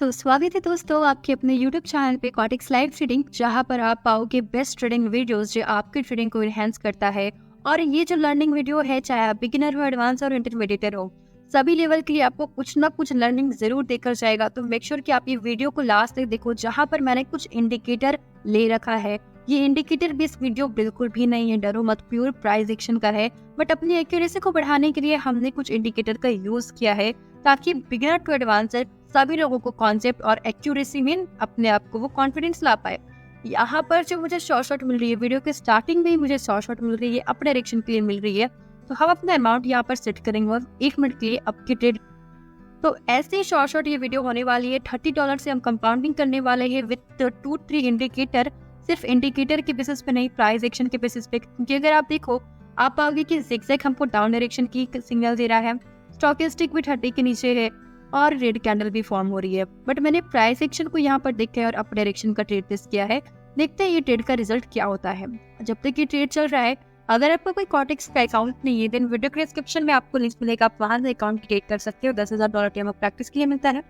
तो स्वागत है दोस्तों आपके अपने यूट्यूब चैनल पे कॉटिक्स लाइव ट्रेडिंग, जहां पर आप पाओगे बेस्ट ट्रेडिंग वीडियोस जो आपकी ट्रेडिंग को एनहांस करता है। और ये जो लर्निंग वीडियो है, चाहे आप बिगिनर हो, एडवांस और इंटरमीडिएट हो, सभी लेवल के लिए आपको कुछ ना कुछ लर्निंग जरूर देकर जाएगा। तो मेक श्योर कि आप ये वीडियो को लास्ट तक देखो, जहाँ पर मैंने कुछ इंडिकेटर ले रखा है। ये इंडिकेटर बेस्ड वीडियो बिल्कुल भी नहीं है, डरो मत, प्योर प्राइस एक्शन का है। बट अपनी एक्यूरेसी को बढ़ाने के लिए हमने कुछ इंडिकेटर का यूज किया है, ताकि बिगिनर टू एडवांसर सभी लोगों को कॉन्सेप्ट और एक्यूरेसी में अपने आप को वो कॉन्फिडेंस ला पाए। यहाँ पर जो मुझे शॉर्ट मिल रही है, वीडियो के स्टार्टिंग में ही मुझे शॉर्ट मिल रही है, अप डायरेक्शन के लिए मिल रही है। तो हम अपना अमाउंट यहाँ पर सेट करेंगे और 1 मिनट के लिए अप की ट्रेड। तो ऐसे ही शॉर्ट ये वीडियो होने वाली है। $30 से हम कंपाउंडिंग करने वाले हैं विद 2-3 इंडिकेटर। सिर्फ इंडिकेटर के बेसिस पे नहीं, प्राइस एक्शन के बेसिस पे। क्योंकि अगर आप देखो, आप पाओगे कि ज़िगज़ैग हमको डाउन डायरेक्शन की सिग्नल दे रहा है, स्टॉकेस्टिक भी 30 के नीचे है और रेड कैंडल भी फॉर्म हो रही है। बट मैंने प्राइस एक्शन को यहाँ पर देखा है और अप डायरेक्शन का ट्रेड टेस्ट किया है। देखते हैं ये ट्रेड का रिजल्ट क्या होता है। जब तक ये ट्रेड चल रहा है, अगर आपका कोई कॉटिक्स का अकाउंट नहीं है, देन वीडियो के डिस्क्रिप्शन में आपको लिंक मिलेगा, आप वहां से अकाउंट क्रिएट कर सकते हो। $10,000 टीम प्रैक्टिस के लिए मिलता है।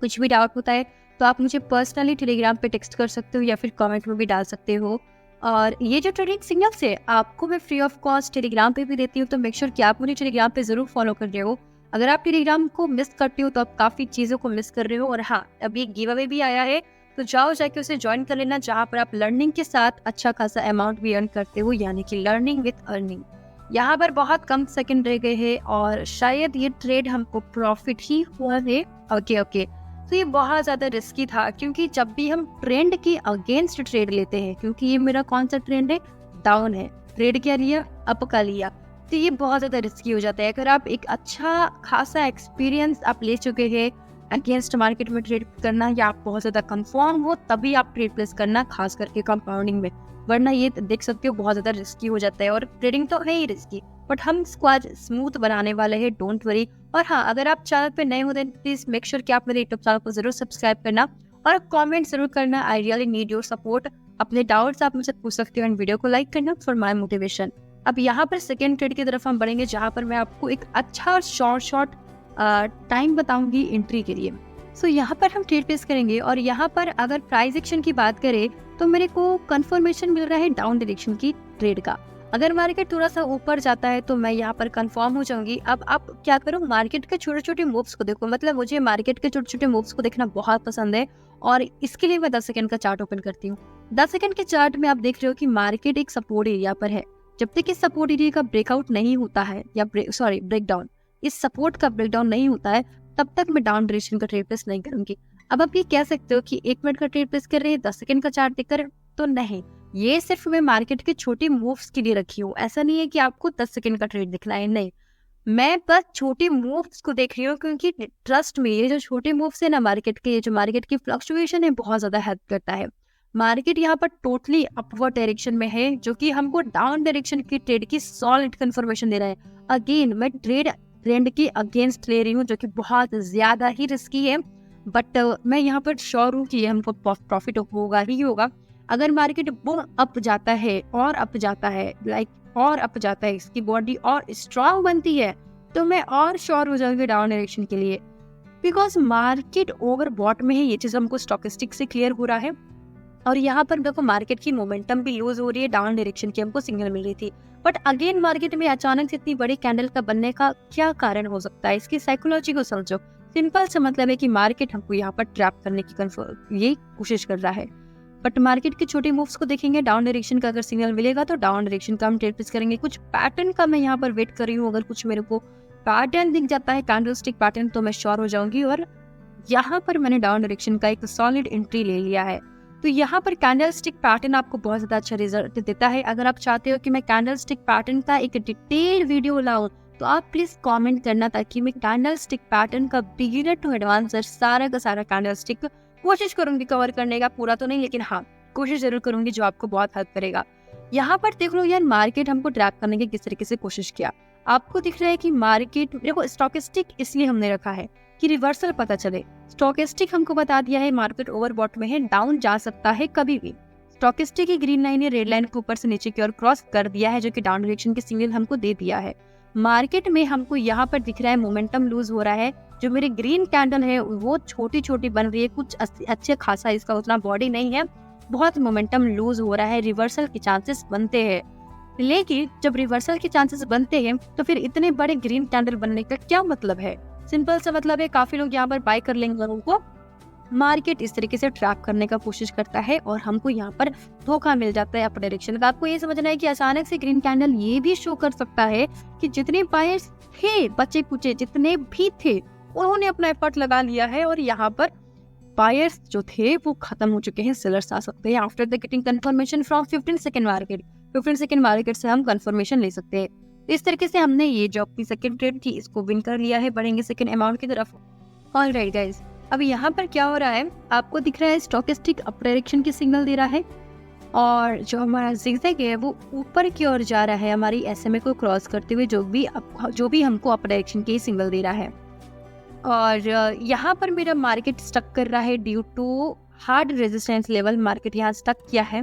कुछ भी डाउट होता है तो आप मुझे पर्सनली टेलीग्राम पे टेक्स्ट कर सकते हो या फिर कमेंट में भी डाल सकते हो। और ये जो ट्रेडिंग सिग्नल्स है, आपको मैं फ्री ऑफ कॉस्ट टेलीग्राम पे भी देती हूँ। तो मेक श्योर कि आप मुझे टेलीग्राम पे जरूर फॉलो कर रहे हो। अगर आप टेलीग्राम को मिस करते हो तो आप काफी चीजों को मिस कर रहे हो। और हाँ, अभी एक गिव अवे भी आया है, तो जाओ जाके उसे ज्वाइन कर लेना, जहाँ पर आप लर्निंग के साथ अच्छा खासा अमाउंट भी अर्न करते हो, यानी कि लर्निंग विद अर्निंग। यहाँ पर बहुत कम सेकंड रह गए हैं और शायद ये ट्रेड हमको प्रॉफिट ही हुआ है। ओके, तो ये बहुत ज्यादा रिस्की था, क्योंकि जब भी हम ट्रेंड के अगेंस्ट ट्रेड लेते हैं, क्योंकि ये मेरा कौन सा ट्रेंड है, डाउन है, ट्रेड क्या लिया, अप का लिया, तो ये बहुत ज्यादा रिस्की हो जाता है। अगर आप एक अच्छा खासा एक्सपीरियंस आप ले चुके हैं अगेंस्ट मार्केट में ट्रेड करना, या आप बहुत ज्यादा कंफर्म हो, तभी आप ट्रेड प्लेस करना, खास करके कंपाउंडिंग में। वरना ये देख सकते हो बहुत ज्यादा रिस्की हो जाता है। और ट्रेडिंग तो है ही रिस्की, बट हम इसको आज स्मूथ बनाने वाले हैं, डोंट वरी। और हाँ, अगर आप चैनल पे नए हो देन प्लीज मेक श्योर कि आप मेरे यूट्यूब चैनल को जरूर सब्सक्राइब करना और कमेंट जरूर करना। I really need your support. अपने डाउट्स आप मुझसे पूछ सकते हो एंड वीडियो को लाइक करना फॉर माय मोटिवेशन। अब यहाँ पर सेकेंड ट्रेड की तरफ हम बढ़ेंगे, जहाँ पर मैं आपको एक अच्छा शॉर्ट टाइम बताऊंगी एंट्री के लिए। सो यहाँ पर हम ट्रेड प्लेस करेंगे। और यहाँ पर अगर प्राइस एक्शन की बात करें तो मेरे को कंफर्मेशन मिल रहा है डाउन डायरेक्शन की ट्रेड का। अगर मार्केट थोड़ा सा ऊपर जाता है तो मैं यहाँ पर कंफर्म हो जाऊंगी। अब आप क्या करो, मार्केट के छोटे छोटे मूव्स को देखो। मतलब मुझे मार्केट के छोटे छोटे मूव्स को देखना बहुत पसंद है, और इसके लिए मैं 10 सेकंड का चार्ट ओपन करती हूँ। 10 सेकंड के चार्ट में आप देख रहे हो कि मार्केट एक सपोर्ट एरिया पर है। जब तक इस सपोर्ट एरिया का ब्रेकआउट नहीं होता है, या ब्रेकडाउन, इस सपोर्ट का ब्रेकडाउन नहीं होता है, तब तक मैं डाउन डायरेक्शन का ट्रेड प्लेस नहीं करूंगी। अब आप ये कह सकते हो कि 1 मिनट का ट्रेड प्लेस कर रहे हैं 10 सेकंड का चार्ट देखकर, तो नहीं, ये सिर्फ मैं मार्केट के छोटे मूव्स के लिए रखी हूँ। ऐसा नहीं है कि आपको 10 सेकंड का ट्रेड दिखना है, नहीं, मैं बस छोटे मूव्स को देख रही हूँ। क्योंकि ट्रस्ट में, ये जो छोटे मूव्स है ना मार्केट के, ये जो मार्केट की फ्लक्चुएशन है, बहुत ज्यादा हेल्प करता है। मार्केट यहाँ पर टोटली अपवर्ड डायरेक्शन में है, जो कि हमको डाउन डायरेक्शन की ट्रेड की सॉलिड कंफर्मेशन दे रहा है। अगेन मैं ट्रेंड के अगेंस्ट ले रही हूँ, जो कि बहुत ज्यादा ही रिस्की है। बट मैं यहाँ पर श्योर हूँ कि हमको प्रॉफिट होगा ही होगा। अगर मार्केट बूम अप जाता है और अप जाता है, और अप जाता है, इसकी बॉडी और स्ट्रांग बनती है, तो मैं और श्योर हो जाऊंगी डाउन डायरेक्शन के लिए। बिकॉज मार्केट ओवरबॉट में है, ये चीज हमको स्टॉकेस्टिक से क्लियर हो रहा है। और यहाँ पर देखो, मार्केट की मोमेंटम भी लूज हो रही है, डाउन डायरेक्शन की हमको सिग्नल मिल रही थी। बट अगेन मार्केट में अचानक से इतनी बड़ी कैंडल का बनने का क्या कारण हो सकता है, इसकी साइकोलॉजी को समझो। सिंपल सा मतलब है कि मार्केट हमको यहाँ पर ट्रैप करने की ये कोशिश कर रहा है। बट मार्केट के छोटे मूव्स को देखेंगे, डाउन डायरेक्शन का अगर सिग्नल मिलेगा तो डाउन डायरेक्शन का हम ट्रेड प्लेस करेंगे। कुछ पैटर्न का मैं यहाँ पर वेट कर रही हूँ। अगर कुछ मेरे को पैटर्न दिख जाता है, कैंडलस्टिक पैटर्न, तो मैं श्योर हो जाऊंगी। और यहाँ पर मैंने डाउन डायरेक्शन का एक सॉलिड एंट्री ले लिया है। तो यहाँ पर कैंडलस्टिक पैटर्न आपको बहुत ज्यादा अच्छा रिजल्ट देता है। अगर आप चाहते हो कि मैं कैंडलस्टिक पैटर्न का एक डिटेल वीडियो लाऊं, तो आप प्लीज कमेंट करना, ताकि मैं कैंडलस्टिक पैटर्न का बिगिनर टू एडवांसर सारा का सारा कैंडलस्टिक कोशिश करूंगी कवर करने का। पूरा तो नहीं, लेकिन हाँ, कोशिश जरूर करूंगी, जो आपको बहुत हेल्प करेगा। यहाँ पर देख लो यार, मार्केट हमको ट्रैप करने की किस तरीके से कोशिश किया। आपको दिख रहा है कि मार्केट, देखो स्टॉकेस्टिक इसलिए हमने रखा है कि रिवर्सल पता चले। स्टॉकेस्टिक हमको बता दिया है मार्केट ओवरबॉट में है, डाउन जा सकता है कभी भी। स्टॉकेस्टिक की ग्रीन लाइन या रेड लाइन को ऊपर से नीचे की ओर क्रॉस कर दिया है, जो कि डाउन डायरेक्शन के सिग्नल हमको दे दिया है। मार्केट में हमको यहाँ पर दिख रहा है मोमेंटम लूज हो रहा है, जो मेरी ग्रीन कैंडल है वो छोटी छोटी बन रही है, कुछ अच्छे खासा इसका उतना बॉडी नहीं है, बहुत मोमेंटम लूज हो रहा है, रिवर्सल के चांसेस बनते हैं। लेकिन जब रिवर्सल के चांसेस बनते हैं तो फिर इतने बड़े ग्रीन कैंडल बनने का क्या मतलब है? सिंपल सा मतलब है, काफी लोग यहाँ पर बाय कर लेंगे, उनको मार्केट इस तरीके से ट्रैप करने का कोशिश करता है और हमको यहाँ पर धोखा मिल जाता है अप डायरेक्शन का। आपको ये समझना है कि अचानक से ग्रीन कैंडल ये भी शो कर सकता है कि जितने बायर्स थे, बचे कुचे जितने भी थे, उन्होंने अपना एफर्ट लगा लिया है और यहाँ पर बायर्स जो थे वो खत्म हो चुके हैं, सेलर्स आ सकते हैं after the getting confirmation from 15 second market. 15 second market से हम कंफर्मेशन ले सकते हैं। इस तरीके से हमने ये जो अपनी सेकंड ट्रेड थी इसको विन कर लिया है, बढ़ेंगे सेकंड अमाउंट की तरफ। ऑलराइट गाइस, अब यहाँ पर क्या हो रहा है, आपको दिख रहा है स्टॉकेस्टिक अप डायरेक्शन की सिग्नल दे रहा है और जो हमारा जिगजैग है वो ऊपर की ओर जा रहा है हमारी एसएमए को क्रॉस करते हुए, जो भी हमको अप डायरेक्शन की सिग्नल दे रहा है। और यहाँ पर मेरा मार्केट स्टक कर रहा है due to hard resistance level. Market यहाँ स्टक किया है,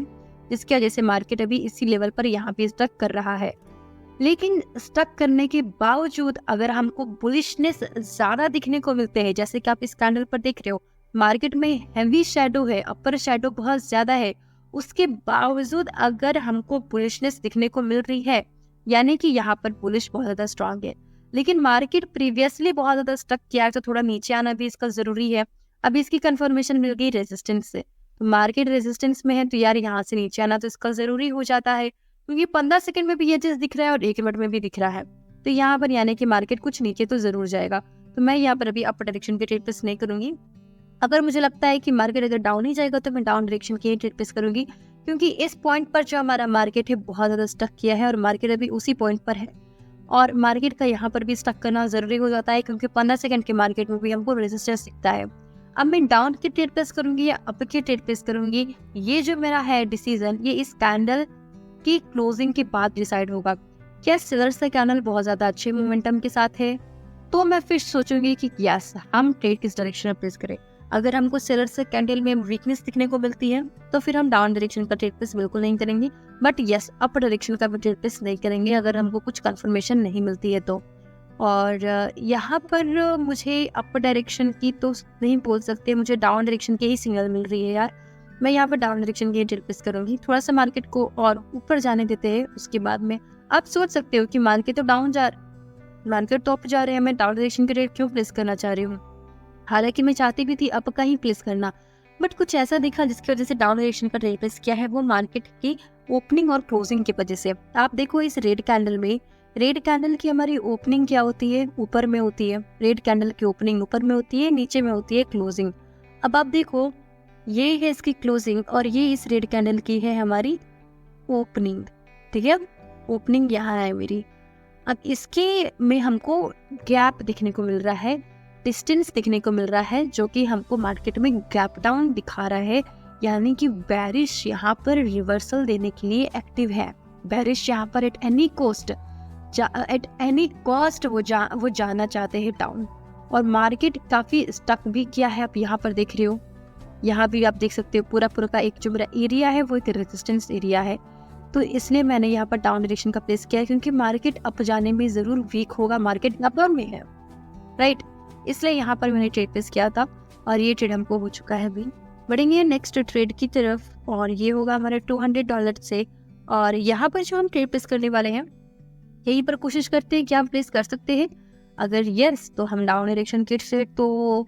जिसकी वजह से मार्केट अभी इसी लेवल पर यहाँ पे स्टक कर रहा है। लेकिन स्टक करने के बावजूद अगर हमको बुलिशनेस ज्यादा दिखने को मिलते हैं, जैसे कि आप इस कैंडल पर देख रहे हो, मार्केट में हैवी शैडो है, अपर शैडो बहुत ज्यादा है, उसके बावजूद अगर हमको बुलिशनेस दिखने को मिल रही है, यानी कि यहाँ पर बुलिश बहुत ज्यादा स्ट्रांग है। लेकिन मार्केट प्रीवियसली बहुत ज्यादा स्टक किया है, तो थोड़ा नीचे आना भी इसका जरूरी है। अभी इसकी कंफर्मेशन मिल गई रेजिस्टेंस से, तो मार्केट रेजिस्टेंस में है, तो यार यहाँ से नीचे आना तो इसका जरूरी हो जाता है, क्योंकि 15 सेकंड में भी ये चीज दिख रहा है और 1 मिनट में भी दिख रहा है। तो यहाँ पर यानी कि मार्केट कुछ नीचे तो जरूर जाएगा। तो मैं यहाँ पर अभी अप डायरेक्शन के ट्रेड प्लेस नहीं करूंगी। अगर मुझे लगता है कि मार्केट अगर डाउन ही जाएगा तो मैं डाउन डायरेक्शन के ट्रेड प्लेस करूंगी, क्योंकि इस पॉइंट पर जो हमारा मार्केट है बहुत ज्यादा स्टक किया है और मार्केट अभी उसी पॉइंट पर है और मार्केट का यहाँ पर भी स्टक करना जरूरी हो जाता है, क्योंकि 15 सेकंड के मार्केट में भी हमको रेजिस्टेंस दिखता है। अब मैं डाउन की ट्रेड प्लेस करूंगी या अप की ट्रेड प्लेस करूंगी, ये जो मेरा है डिसीजन, ये इस कैंडल की क्लोजिंग के बाद डिसाइड होगा। क्या सेलर्स का कैंडल बहुत ज्यादा अच्छे मोमेंटम के साथ है, तो मैं फिर सोचूंगी कि यस हम ट्रेड किस डायरेक्शन में प्लेस करें। अगर हमको सेलर्स का कैंडल में वीकनेस दिखने को मिलती है तो फिर हम डाउन डायरेक्शन का ट्रेड प्लेस बिल्कुल नहीं करेंगे, बट यस अप डायरेक्शन का भी ट्रेड प्लेस नहीं करेंगे अगर हमको कुछ कंफर्मेशन नहीं मिलती है तो। और यहाँ पर मुझे अप डायरेक्शन की तो नहीं बोल सकते, मुझे डाउन डायरेक्शन की ही सिग्नल मिल रही है यार। मैं यहाँ पर डाउन डायरेक्शन की ट्रेड प्लेस करूंगी, थोड़ा सा मार्केट को और ऊपर जाने देते हैं, उसके बाद में आप सोच सकते हो कि मार्केट तो डाउन जा मार्केट तो अप जा रहे हैं, मैं डाउन डायरेक्शन की ट्रेड क्यों प्लेस करना चाह रही हूँ। हालांकि मैं चाहती भी थी अप का ही प्लेस करना, बट कुछ ऐसा दिखा जिसकी वजह से डाउन डायरेक्शन का ट्रेड प्लेस किया है, वो मार्केट की ओपनिंग और क्लोजिंग की वजह से। आप देखो इस रेड कैंडल में, रेड कैंडल की हमारी ओपनिंग क्या होती है, ऊपर में होती है। रेड कैंडल की ओपनिंग ऊपर में होती है, नीचे में होती है क्लोजिंग। अब आप देखो ये है इसकी क्लोजिंग और ये इस रेड कैंडल की है हमारी ओपनिंग, ठीक है। ओपनिंग यहाँ है मेरी। अब इसके में हमको गैप दिखने को मिल रहा है, डिस्टेंस दिखने को मिल रहा है, जो कि हमको मार्केट में गैप डाउन दिखा रहा है, यानी कि बेरिश यहाँ पर रिवर्सल देने के लिए एक्टिव है। बेरिश यहाँ पर एट एनी कॉस्ट वो जाना चाहते हैं डाउन, और मार्केट काफी स्टक भी किया है। आप यहाँ पर देख रहे हो, यहाँ भी आप देख सकते हो पूरा का एक जो मेरा एरिया है वो एक रेजिस्टेंस एरिया है, तो इसलिए मैंने यहाँ पर डाउन डायरेक्शन का प्लेस किया है, क्योंकि मार्केट अप जाने में जरूर वीक होगा, मार्केट अपर में है, राइट। इसलिए यहाँ पर मैंने ट्रेड प्लेस किया था और ये ट्रेड हमको हो चुका है अभी। बढ़ेंगे नेक्स्ट ट्रेड की तरफ और ये होगा हमारे $200 से। और यहाँ पर जो हम ट्रेड प्लेस करने वाले हैं यहीं पर कोशिश करते हैं कि हम प्लेस कर सकते हैं। अगर यस तो हम डाउन डायरेक्शन की ट्रेड, तो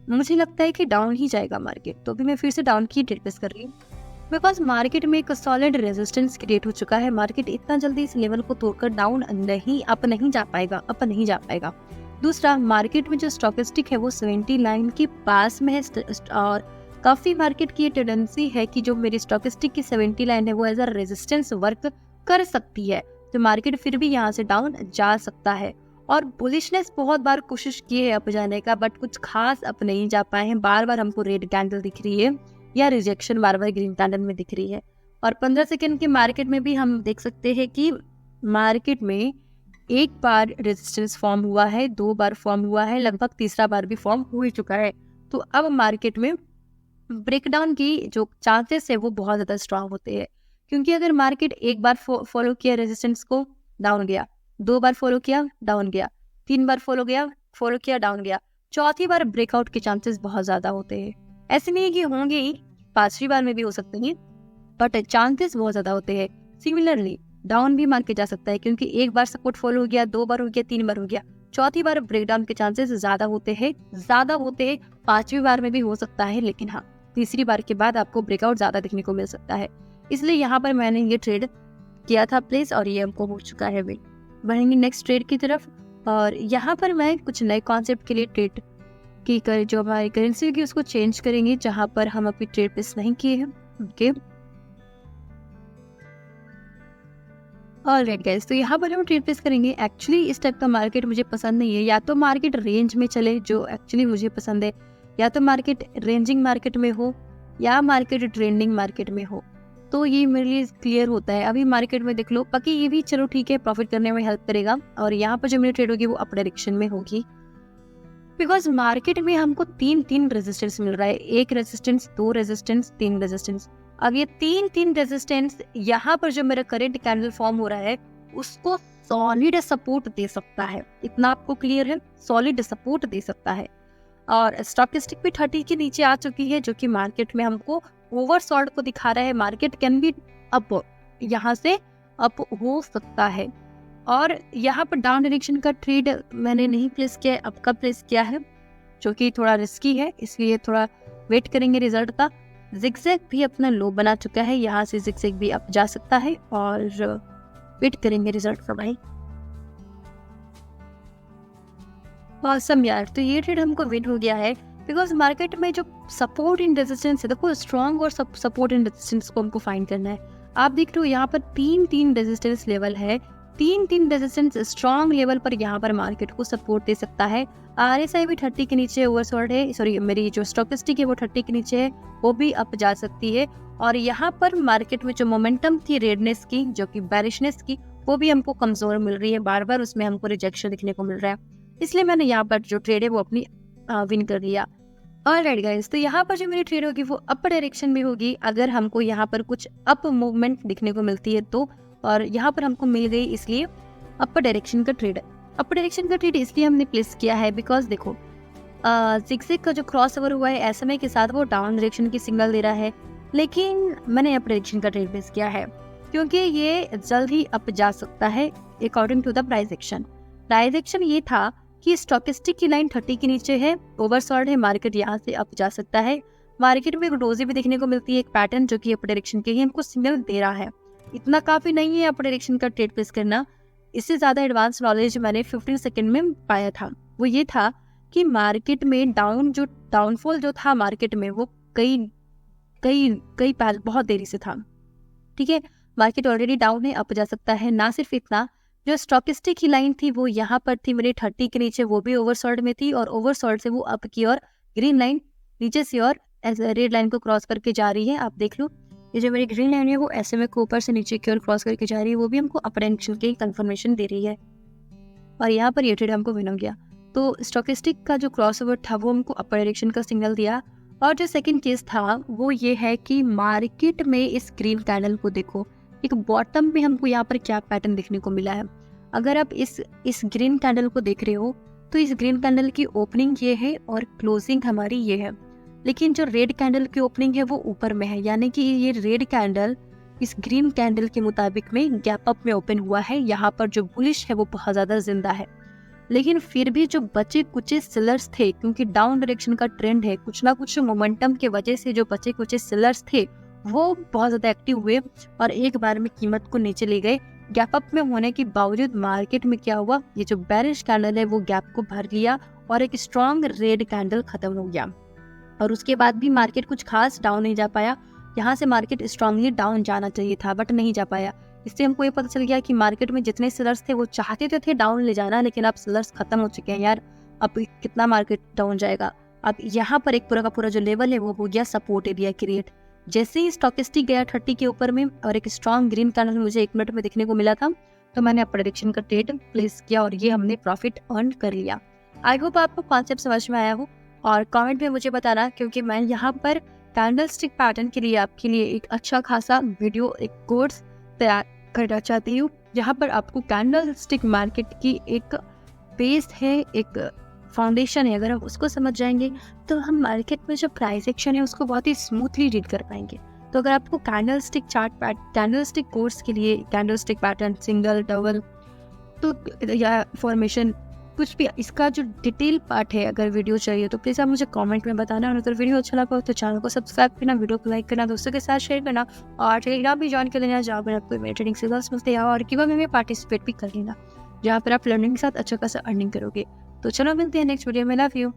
मुझे लगता है कि डाउन ही जाएगा मार्केट, तो अभी मैं फिर से डाउन की ट्रेड प्लेस कर रही हूँ, बिकॉज मार्केट में एक सॉलिड रेजिस्टेंस क्रिएट हो चुका है। मार्केट इतना जल्दी इस लेवल को तोड़कर डाउन अप नहीं जा पाएगा। दूसरा, मार्केट में जो स्टॉकेस्टिक है वो 70 लाइन के पास में है और काफी मार्केट की टेंडेंसी है कि जो मेरी स्टॉकेस्टिक की 70 लाइन है वो एज अ रेजिस्टेंस वर्क कर सकती है, तो मार्केट फिर भी यहाँ से डाउन जा सकता है। और बुलिशनेस बहुत बार कोशिश की है अप जाने का, बट कुछ खास अप नहीं जा पाए हैं। बार बार हमको रेड कैंडल दिख रही है या रिजेक्शन बार बार ग्रीन कैंडल में दिख रही है। और 15 सेकंड के मार्केट में भी हम देख सकते हैं कि मार्केट में एक बार रेजिस्टेंस फॉर्म हुआ है, 2 बार फॉर्म हुआ है, लगभग तीसरा बार भी फॉर्म हो ही चुका है। तो अब मार्केट में ब्रेकडाउन की जो चांसेस है वो बहुत ज्यादा स्ट्रांग होते हैं, क्योंकि अगर मार्केट एक बार फॉलो किया रेजिस्टेंस को, डाउन गया, 2 बार फॉलो किया, डाउन गया, 3 बार फॉलो किया, डाउन गया, चौथी बार ब्रेकआउट के चांसेस बहुत ज़्यादा होते हैं। ऐसे नहीं है कि होंगे ही, 5वीं बार में भी हो सकते हैं, बट चांसेस बहुत ज़्यादा होते हैं। सिमिलरली डाउन भी मान के जा सकता है, क्योंकि एक बार सपोर्ट फॉल हो गया, 2 बार हो गया, 3 बार हो गया, चौथी बार ब्रेकडाउन के चांसेस ज़्यादा होते हैं। 5वीं बार में भी हो सकता है, लेकिन हाँ, तीसरी बार के बाद आपको ब्रेकआउट ज़्यादा देखने को मिल सकता है। इसलिए यहाँ पर मैंने ये ट्रेड किया था प्लेस, और ये हमको हो चुका है। वे बढ़ेंगे नेक्स्ट ट्रेड की तरफ, और यहाँ पर मैं कुछ नए कॉन्सेप्ट के लिए ट्रेड की जो हमारी करेंसी होगी उसको चेंज करेंगे, जहाँ पर हम अभी ट्रेड प्लेस नहीं किए हैं। ओके, ऑलराइट गाइस, तो यहाँ पर हम ट्रेड प्लेस करेंगे। एक्चुअली इस टाइप का मार्केट मुझे पसंद नहीं है। या तो मार्केट रेंज में चले, जो एक्चुअली मुझे पसंद है, या तो मार्केट रेंजिंग मार्केट में हो, या मार्केट ट्रेंडिंग मार्केट में हो, तो ये मेरे लिए क्लियर होता है। अभी मार्केट में देख लो, बाकी ये भी चलो ठीक है, प्रॉफिट करने में हेल्प करेगा। और यहाँ पर जो मेरी ट्रेड होगी वो अप डायरेक्शन में होगी, बिकॉज मार्केट में हमको 3 रेजिस्टेंस मिल रहा है। 1 रेजिस्टेंस, 2 रेजिस्टेंस, 3 रेजिस्टेंस। अब ये 3 रेजिस्टेंस यहाँ पर जो मेरा करंट कैंडल फॉर्म हो रहा है उसको सॉलिड सपोर्ट दे सकता है। इतना आपको क्लियर है, सॉलिड सपोर्ट दे सकता है। और स्टॉकेस्टिक भी 30 के नीचे आ चुकी है, जो कि मार्केट में हमको ओवरसोल्ड को दिखा रहा है। मार्केट कैन बी अप, यहाँ से अप हो सकता है। और यहाँ पर डाउन डायरेक्शन का ट्रेड मैंने नहीं प्लेस किया है, अप का प्लेस किया है, जो कि थोड़ा रिस्की है, इसलिए थोड़ा वेट करेंगे रिजल्ट का। जिगजैग भी अपना लो बना चुका है, यहाँ से जिगजैग भी अप जा सकता है, और वेट करेंगे रिजल्ट का भाई। ऑसम यार, तो ये ट्रेड हमको विन हो गया है, बिकॉज मार्केट में जो सपोर्ट इन रेजिस्टेंस है, देखो स्ट्रॉन्ग और सपोर्ट इन रेजिस्टेंस को हमको फाइंड करना है। आप देख रहे हो यहाँ पर 3 रेजिस्टेंस लेवल है, 3 रेजिस्टेंस स्ट्रॉन्ग लेवल पर यहाँ पर मार्केट को सपोर्ट दे सकता है। RSI भी 30 के नीचे ओवरसोल्ड है, सॉरी मेरी जो स्टॉकेस्टिक है वो 30 के नीचे है, वो भी अप जा सकती है। और यहाँ पर मार्केट में जो मोमेंटम थी रेडनेस की, जो कि बैरिशनेस की, वो भी हमको कमजोर मिल रही है, बार बार उसमें हमको रिजेक्शन दिखने को मिल रहा है। इसलिए मैंने यहाँ पर जो ट्रेड है वो अपनी विन कर लिया। ऑलराइट गाइस, तो यहाँ पर जो मेरी ट्रेड होगी वो अप डायरेक्शन में होगी, अगर हमको यहाँ पर कुछ अप मूवमेंट दिखने को मिलती है तो। और यहाँ पर हमको मिल गई, इसलिए अप डायरेक्शन का ट्रेड। अप डायरेक्शन का ट्रेड इसलिए हमने प्लेस किया है बिकॉज देखो जिगजैग का जो क्रॉस ओवर हुआ है SMA के साथ, वो डाउन डायरेक्शन की सिग्नल दे रहा है, लेकिन मैंने अप डायरेक्शन का ट्रेड प्लेस किया है क्योंकि ये जल्द ही अप जा सकता है according to the price action. Price action ये था कि स्टॉकेस्टिक की लाइन 30 के नीचे है, ओवरसोल्ड है, मार्केट यहाँ से अप जा सकता है। मार्केट में एक डोजी भी देखने को मिलती है, एक पैटर्न जो कि अप डायरेक्शन के ही हमको सिग्नल दे रहा है। इतना काफी नहीं है अप डायरेक्शन का ट्रेड प्लेस करना, इससे ज्यादा एडवांस नॉलेज मैंने 15 सेकंड में पाया था। वो ये था कि मार्केट में डाउनफॉल जो था मार्केट में, वो कई बहुत देरी से था। ठीक है, मार्केट ऑलरेडी डाउन है, अप जा सकता है। ना सिर्फ इतना, जो स्टॉकेस्टिक की लाइन थी वो यहाँ पर थी मेरे 30 के नीचे, वो भी ओवरसोल्ड में थी, और ओवरसोल्ड से वो अप की और ग्रीन लाइन नीचे से और रेड लाइन को क्रॉस करके जा रही है। आप देख लो, ये जो मेरी ग्रीन लाइन है वो SMA को ऊपर से नीचे की ओर क्रॉस करके जा रही है, वो भी हमको अप डायरेक्शन की कंफर्मेशन दे रही है। और यहाँ पर ये ट्रेड हमको विन हो गया। तो स्टॉकेस्टिक का जो क्रॉस ओवर था वो हमको अप डायरेक्शन का सिग्नल दिया। और जो सेकंड केस था वो ये है कि मार्केट में इस ग्रीन कैंडल को देखो, एक बॉटम में हमको यहाँ पर क्या पैटर्न देखने को मिला है। अगर आप इस ग्रीन कैंडल को देख रहे हो तो इस ग्रीन कैंडल की ओपनिंग ये है और क्लोजिंग हमारी ये है, लेकिन जो रेड कैंडल की ओपनिंग है वो ऊपर में है, यानी कि ये रेड कैंडल इस ग्रीन कैंडल के मुताबिक में गैप अप में ओपन हुआ है। यहाँ पर जो बुलिश है वो बहुत ज़्यादा जिंदा है, लेकिन फिर भी जो बचे कुचे सेलर्स थे, क्योंकि डाउन डायरेक्शन का ट्रेंड है, कुछ ना कुछ मोमेंटम के वजह से जो बचे कुचे सेलर्स थे वो बहुत ज़्यादा एक्टिव हुए और एक बार में कीमत को नीचे ले गए। गैप अप में होने के बावजूद मार्केट में क्या हुआ, ये जो बेरिश कैंडल है वो गैप को भर लिया और एक स्ट्रॉन्ग रेड कैंडल खत्म हो गया। और उसके बाद भी मार्केट कुछ खास डाउन नहीं जा पाया। यहाँ से मार्केट स्ट्रांगली डाउन जाना चाहिए था बट नहीं जा पाया। इससे हमको ये पता चल गया कि मार्केट में जितने सेलर्स थे वो चाहते तो थे डाउन ले जाना, लेकिन अब सेलर्स खत्म हो चुके हैं यार, अब कितना मार्केट डाउन जाएगा। अब यहाँ पर एक पूरा का पूरा जो लेवल है वो हो गया सपोर्ट एरिया क्रिएट। जैसे ही स्टॉकेस्टिक गया 30 के ऊपर में और एक स्ट्रॉन्ग ग्रीन कैंडल मुझे 1 मिनट में देखने को मिला था, तो मैंने अप डायरेक्शन का ट्रेड प्लेस किया और ये हमने प्रॉफिट अर्न कर लिया। आई होप आपको कॉन्सेप्ट समझ में आया हो और कमेंट में मुझे बताना, क्योंकि मैं यहाँ पर कैंडलस्टिक पैटर्न के लिए आपके लिए एक अच्छा खासा वीडियो, एक कोर्स तैयार करना चाहती हूँ, जहाँ पर आपको कैंडलस्टिक मार्केट की एक बेस है, एक फाउंडेशन है, अगर हम उसको समझ जाएंगे तो हम मार्केट में जो प्राइस एक्शन है उसको बहुत ही स्मूथली रीड कर पाएंगे। तो अगर आपको कैंडलस्टिक कैंडलस्टिक कोर्स के लिए कैंडलस्टिक पैटर्न, सिंगल, डबल, तो या फॉर्मेशन, कुछ भी इसका जो डिटेल पार्ट है, अगर वीडियो चाहिए तो प्लीज़ आप मुझे कमेंट में बताना। और अगर वीडियो अच्छा लगा हो तो चैनल को सब्सक्राइब करना, वीडियो को लाइक करना, दोस्तों के साथ शेयर करना, और टेलीग्राम भी ज्वाइन कर लेना जहाँ पर आपको मेरे ट्रेडिंग सिग्नल्स मिलते हैं, और गिव अवे में पार्टिसिपेट भी कर लेना जहाँ पर आप लर्निंग के साथ अच्छा खासा अर्निंग करोगे। तो चलो मिलते हैं नेक्स्ट वीडियो में। Love you.